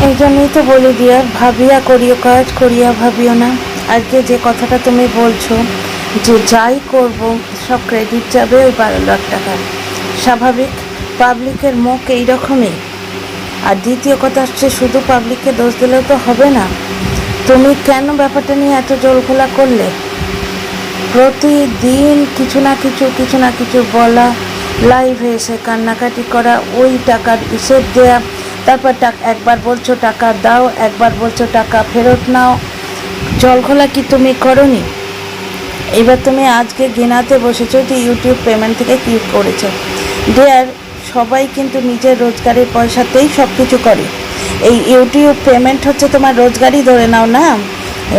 এই জন্যই তো বলি ডিয়ার, ভাবিয়া করিও কাজ, করিয়া ভাবিও না। আজকে যে কথাটা তুমি বলছো যে যাই করব সব ক্রেডিট যাবে ওই 12 লাখ টাকার, স্বাভাবিক, পাবলিকের মুখ এইরকমই। আর দ্বিতীয় কথা হচ্ছে শুধু পাবলিককে দোষ দিলেও তো হবে না। তুমি কেন ব্যাপারটা নিয়ে এত জোরঘোলা করলে? প্রতিদিন কিছু না কিছু বলা, লাইভে এসে কান্নাকাটি করা, ওই টাকার হিসেব দেয়া, তারপর একবার বলছো টাকা দাও, একবার বলছো টাকা ফেরত নাও। জলঘোলা কি তুমি করনি? এবার তুমি আজকে গিনাতে বসেছো যে ইউটিউব পেমেন্ট থেকে কী করেছো। ডিয়ার, সবাই কিন্তু নিজের রোজগারের পয়সাতেই সব কিছু করে। এই ইউটিউব পেমেন্ট হচ্ছে তোমার রোজগারই ধরে নাও না,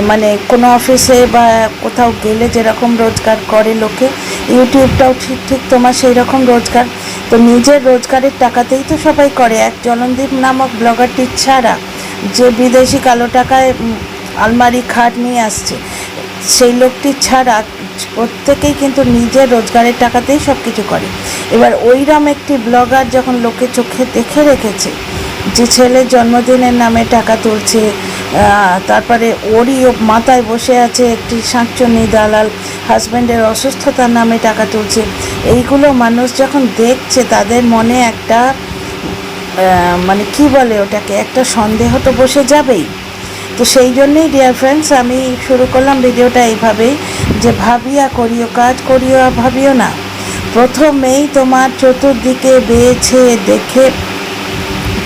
মানে কোনো অফিসে বা কোথাও গেলে যেরকম রোজগার করে লোকে, ইউটিউবটাও ঠিক তোমার সেই রকম রোজগার। তো নিজের রোজগারের টাকাতেই তো সবাই করে। এক জলনদীপ নামক ব্লগারটি ছাড়া, যে বিদেশি কালো টাকায় আলমারি খাট নিয়ে আসছে, সেই লোকটি ছাড়া প্রত্যেকেই কিন্তু নিজের রোজগারের টাকাতেই সব কিছু করে। এবার ওইরকম একটি ব্লগার যখন লোকে চোখে দেখে রেখেছে যে ছেলের জন্মদিনের নামে টাকা তুলছে, তারপরে ওরই মাথায় বসে আছে একটি শাঁকচুন্নি দালাল, হাজব্যান্ডের অসুস্থতার নামে টাকা তুলছে, এইগুলো মানুষ যখন দেখছে তাদের মনে একটা মানে কি বলে ওটাকে, একটা সন্দেহ তো বসে যাবেই। তো সেই জন্যেই ডিয়ার ফ্রেন্ডস আমি শুরু করলাম ভিডিওটা এইভাবেই, যে ভাবিয়া করিও কাজ, করিও ভাবিও না। প্রথমেই তোমার চতুর্দিকে বেছে দেখে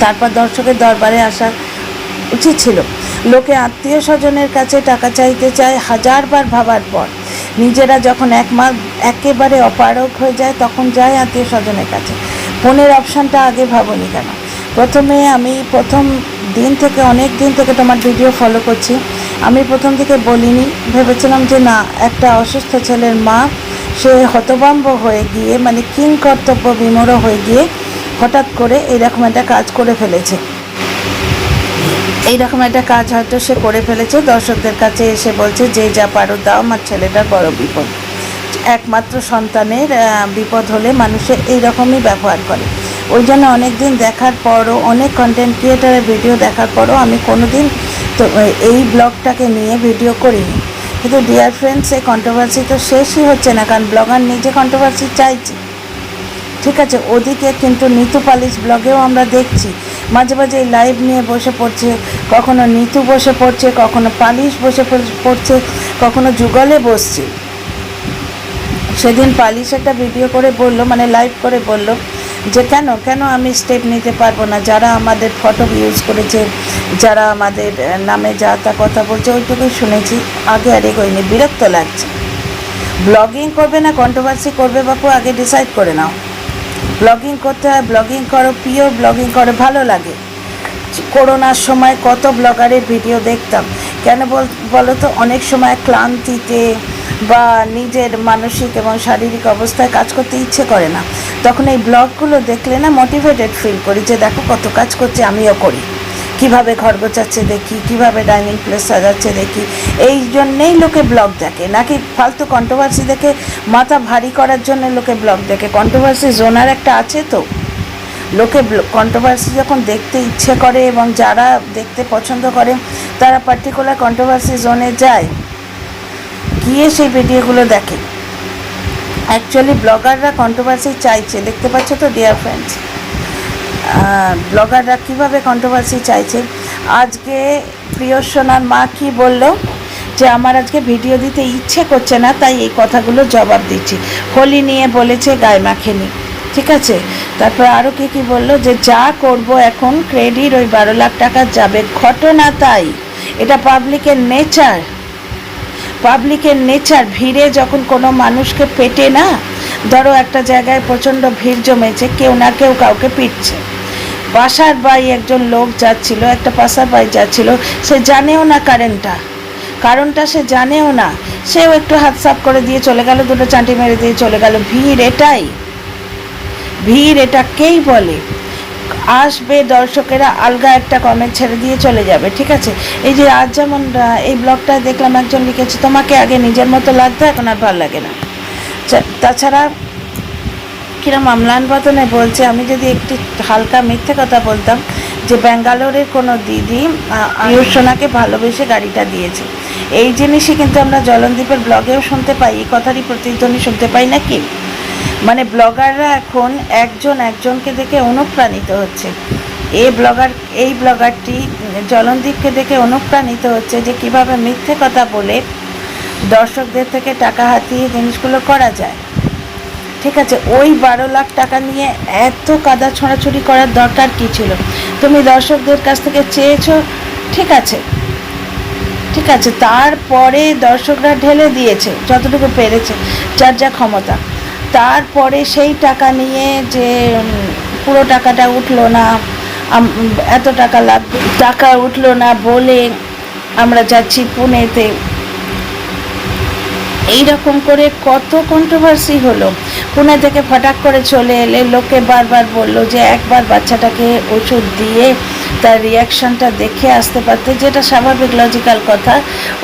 তারপর দর্শকের দরবারে আসা উচিত ছিল। লোকে আত্মীয় স্বজনের কাছে টাকা চাইতে চায় হাজারবার ভাবার পর। নিজেরা যখন একেবারে অপারগ হয়ে যায় তখন যায় আত্মীয় স্বজনের কাছে। ফোনের অপশানটা আগে ভাবনি কেন? প্রথমে আমি প্রথম দিন থেকে, অনেক দিন থেকে তোমার ভিডিও ফলো করছি, আমি প্রথম থেকে বলিনি, ভেবেছিলাম যে না, একটা অসুস্থ ছেলের মা, সে হতভম্ব হয়ে গিয়ে, মানে কিং কর্তব্য বিমূঢ় হয়ে গিয়ে হঠাৎ করে এইরকম একটা কাজ করে ফেলেছে। এইরকম একটা কাজ হয়তো সে করে ফেলেছে, দর্শকদের কাছে এসে বলছে যে যা পারো দাও, আমার ছেলেটার বড় বিপদ। একমাত্র সন্তানের বিপদ হলে মানুষের এইরকমই ব্যবহার করে। ওই জন্য অনেক দিন দেখার পরও, অনেক কন্টেন্ট ক্রিয়েটারের ভিডিও দেখার পরও আমি কোনো দিন তো এই ব্লগটাকে নিয়ে ভিডিও করিনি। কিন্তু ডিয়ার ফ্রেন্ডস, এই কন্ট্রোভার্সি তো শেষই হচ্ছে না, কারণ ব্লগার নিজে কন্ট্রোভার্সি চাইছে, ঠিক আছে। ওদিকে কিন্তু নিতু পালিশ ব্লগেও আমরা দেখছি মাঝে মাঝে এই লাইভ নিয়ে বসে পড়ছে, কখনো নিতু বসে পড়ছে, কখনো পালিশ বসে পড়ছে, কখনো যুগলে বসছে। সেদিন পালিশ একটা ভিডিও করে বলল, মানে লাইভ করে বলল যে কেন আমি স্টেপ নিতে পারবো না, যারা আমাদের ফটো ইউজ করেছে, যারা আমাদের নামে যা তা কথা বলছে, ওইটুকুই শুনেছি, আগে আর এগোয়নি, বিরক্ত লাগছে। ব্লগিং করবে না কন্ট্রোভার্সি করবে বাপু, আগে ডিসাইড করে নাও। ব্লগিং করতে হয়, ব্লগিং করো, পিওর ব্লগিং করো, ভালো লাগে। করোনার সময় কত ব্লগারের ভিডিও দেখতাম, কেন বলো তো, অনেক সময় ক্লান্তিতে বা নিজের মানসিক এবং শারীরিক অবস্থায় কাজ করতে ইচ্ছে করে না, তখন এই ব্লগগুলো দেখলে না মোটিভেটেড ফিল করি, যে দেখো কত কাজ করছে, আমিও করি। কিভাবে ঘর গোছাচ্ছে দেখি, কিভাবে ডাইনিং প্লেস সাজাচ্ছে দেখি। এই জন্যেই লোকে ব্লগ দেখে, নাকি ফালতু কন্ট্রোভার্সি দেখে মাথা ভারী করার জন্য লোকে ব্লগ দেখে। কন্ট্রোভার্সি জোনার একটা আছে তো, লোকে কন্ট্রোভার্সি যখন দেখতে ইচ্ছে করে এবং যারা দেখতে পছন্দ করে তারা পার্টিকুলার কন্ট্রোভার্সি জোনে যায়, গিয়ে সেই ভিডিওগুলো দেখে। অ্যাকচুয়ালি ব্লগাররা কন্ট্রোভার্সি চাইছে, দেখতে পাচ্ছ তো ডিয়ার ফ্রেন্ডস, ব্লগাররা কীভাবে কন্ট্রোভার্সি চাইছে। আজকে প্রিয়সোনার মা কি বলল, যে আমার আজকে ভিডিও দিতে ইচ্ছে করছে না, তাই এই কথাগুলো জবাব দিচ্ছি। হোলি নিয়ে বলেছে গায়ে মাখেনি, ঠিক আছে। তারপর আরও কি বললো, যে যা করব এখন ক্রেডিট ওই 12 লাখ টাকা যাবে, ঘটনা তাই, এটা পাবলিকের নেচার। ভিড়ে যখন কোনো মানুষকে পেটে না, ধরো একটা জায়গায় প্রচণ্ড ভিড় জমেছে, কেউ না কেউ কাউকে পিটছে। পাশার বাই একজন লোক যাচ্ছিল, একটা পাশার বাই যাচ্ছিল, সে জানেও না কারণটা সে জানেও না, সেও একটু হাত সাফ করে দিয়ে চলে গেল, দুটো চাঁটি মেরে দিয়ে চলে গেল। ভিড় এটাকেই বলে। আসবে দর্শকেরা, আলগা একটা কমেন্ট ছেড়ে দিয়ে চলে যাবে, ঠিক আছে। এই যে আজ যেমন এই ব্লগটা দেখলাম, একজন লিখেছে তোমাকে আগে নিজের মতো লাগতো, এখন আর ভালো লাগে না। তাছাড়া কিরম আমলান বদনে বলছে, আমি যদি একটি হালকা মিথ্যে কথা বলতাম যে ব্যাঙ্গালোরের কোনো দিদি আয়ুষ সোনাকে ভালোবেসে গাড়িটা দিয়েছে। এই জিনিসই কিন্তু আমরা জলনদীপের ব্লগেও শুনতে পাই, এই কথারই প্রতিধ্বনি শুনতে পাই নাকি? মানে ব্লগাররা এখন একজন একজনকে দেখে অনুপ্রাণিত হচ্ছে। এই ব্লগারটি জলনদীপকে দেখে অনুপ্রাণিত হচ্ছে যে কিভাবে মিথ্যে কথা বলে দর্শকদের থেকে টাকা হাতিয়ে জিনিসগুলো করা যায়। ঠিক আছে, ওই 12 লাখ টাকা নিয়ে এত কাদা ছোঁড়াছুড়ি করার দরকার কী ছিল? তুমি দর্শকদের কাছ থেকে চেয়েছো, ঠিক আছে, ঠিক আছে, তারপরে দর্শকরা ঢেলে দিয়েছে যতটুকু পেরেছে, যার যা ক্ষমতা। তারপরে সেই টাকা নিয়ে যে পুরো টাকাটা উঠলো না, এত টাকা লাগবে, টাকা উঠলো না বলে আমরা যাচ্ছি পুনেতে, এইরকম করে কত কন্ট্রোভার্সি হলো। পুনে থেকে ফটাক করে চলে এলে, লোকে বারবার বলল যে একবার বাচ্চাটাকে ওষুধ দিয়ে তার রিয়াকশানটা দেখে আসতে পারতে, যেটা স্বাভাবিক লজিক্যাল কথা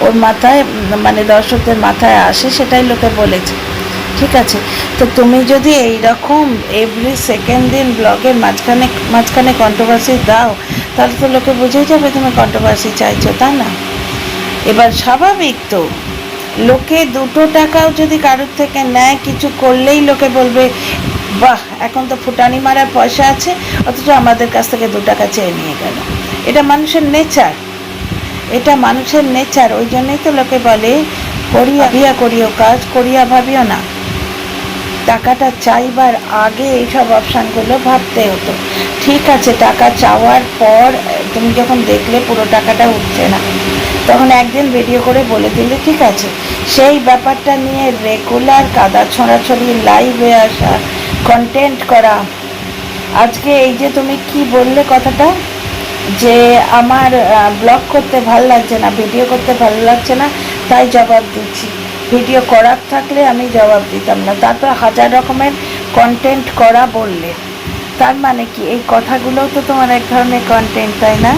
ওর মাথায়, মানে দর্শকদের মাথায় আসে, সেটাই লোকে বলেছে। ঠিক আছে, তো তুমি যদি এই রকম এভরি সেকেন্ড দিন ব্লগের মাঝখানে কন্ট্রোভার্সি দাও, তাহলে তো লোকে বুঝেই যাবে তুমি কন্ট্রোভার্সি চাইছো, তা না? এবার স্বাভাবিক তো, লোকে 2 টাকাও যদি কারোর থেকে নেয়, কিছু করলেই লোকে বলবে বাহ, এখন তো ফুটানি মারার পয়সা আছে, অথচ আমাদের কাছ থেকে 2 টাকা চেয়ে নিয়ে গেল। এটা মানুষের নেচার, এটা মানুষের নেচার। ওই জন্যই তো লোকে বলে করিয়া করিও কাজ, করিয়া ভাবিও না। টাকাটা চাইবার আগে এইসব অপশানগুলো ভাবতে হতো। ঠিক আছে, টাকা চাওয়ার পর তুমি যখন দেখলে পুরো টাকাটা উঠছে না, তখন একদিন ভিডিও করে বলে দিলে ঠিক আছে। সেই ব্যাপারটা নিয়ে রেগুলার কাদা ছোঁড়াছড়ি, লাইভে আসা, কন্টেন্ট করা। আজকে এই যে তুমি কি বললে কথাটা, যে আমার ব্লগ করতে ভাল লাগছে না, ভিডিও করতে ভালো লাগছে না, তাই জবাব দিচ্ছি। ভিডিও করার থাকলে আমি জবাব দিতাম না, তারপর 1000 রকমের কন্টেন্ট করা বললে। তার মানে কি এই কথাগুলোও তো তোমার এক ধরনের কন্টেন্ট, তাই না?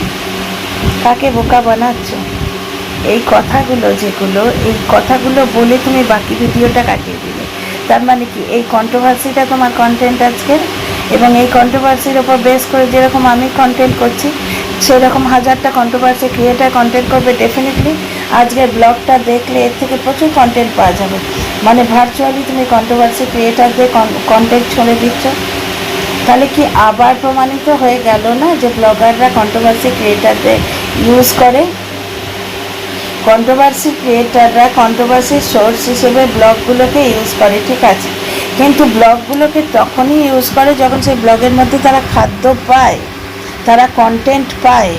কাকে বোকা বানাচ্ছ? এই কথাগুলো যেগুলো, এই কথাগুলো বলে তুমি বাকি ভিডিওটা কাটিয়ে দিলে। তার মানে কি এই কন্ট্রোভার্সিটা তোমার কন্টেন্ট আজকের, এবং এই কন্ট্রোভার্সির ওপর বেস করে যেরকম আমি কন্টেন্ট করছি, সেরকম 1000টা কন্ট্রোভার্সি ক্রিয়েটার কন্টেন্ট করবে ডেফিনেটলি। আজকের ব্লগটা দেখলে এর থেকে প্রচুর কন্টেন্ট পাওয়া যাবে। মানে ভার্চুয়ালি তুমি কন্ট্রোভার্সি ক্রিয়েটারদের কন্টেন্ট ছড়ে দিচ্ছ। তাহলে কি আবার প্রমাণিত হয়ে গেল না যে ব্লগাররা কন্ট্রোভার্সি ক্রিয়েটারদের ইউজ করে? কন্ট্রোভার্সি ক্রিয়েটাররা কন্ট্রোভার্সির সোর্স হিসেবে ব্লগগুলোকে ইউজ করে, ঠিক আছে, কিন্তু ব্লগগুলোকে তখনই ইউজ করে যখন সেই ব্লগের মধ্যে তারা খাদ্য পায়, তারা কন্টেন্ট পায়।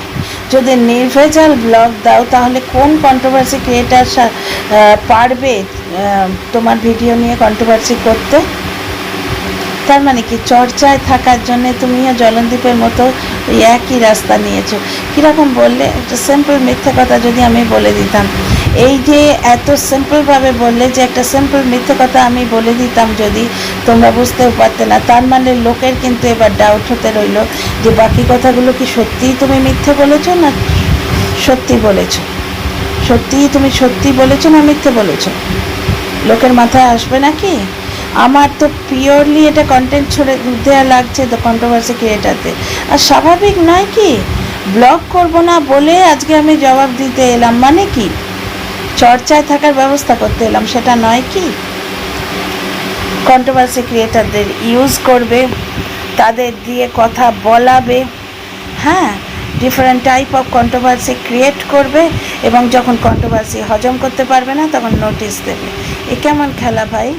যদি নির্ভেজাল ব্লগ দাও, তাহলে কোন কন্ট্রোভার্সি ক্রিয়েটার পারবে তোমার ভিডিও নিয়ে কন্ট্রোভার্সি করতে? তার মানে কি চর্চায় থাকার জন্য তুমিও জলনদীপের মতো ওই একই রাস্তা নিয়েছো। কীরকম বললে, একটা সিম্পল মিথ্যে কথা যদি আমি বলে দিতাম, এই যে এত সিম্পলভাবে বললে যে একটা সিম্পল মিথ্যে কথা আমি বলে দিতাম, যদি তোমরা বুঝতেও পারতে না, তার মানে লোকের কিন্তু এবার ডাউট হতে রইল যে বাকি কথাগুলো কি সত্যিই তুমি মিথ্যে বলেছো না সত্যি বলেছো, সত্যিই তুমি সত্যি বলেছো না মিথ্যে বলেছো? লোকের মাথায় আসবে নাকি? আমার তো পিওরলি এটা কন্টেন্ট ছড়ে দেওয়া লাগছে তো কন্ট্রোভার্সি ক্রিয়েটারদের। আর স্বাভাবিক নয় কি? ব্লগ করব না বলে আজকে আমি জবাব দিতে এলাম, মানে কি চর্চায় থাকার ব্যবস্থা করতে এলাম, সেটা নয় কি? কন্ট্রোভার্সি ক্রিয়েটারদের ইউজ করবে, তাদের দিয়ে কথা বলাবে, হ্যাঁ, different type of controversy create করবে, এবং যখন কন্ট্রোভার্সি হজম করতে পারবে না তখন নোটিশ দেবে। এ কেমন খেলা ভাই?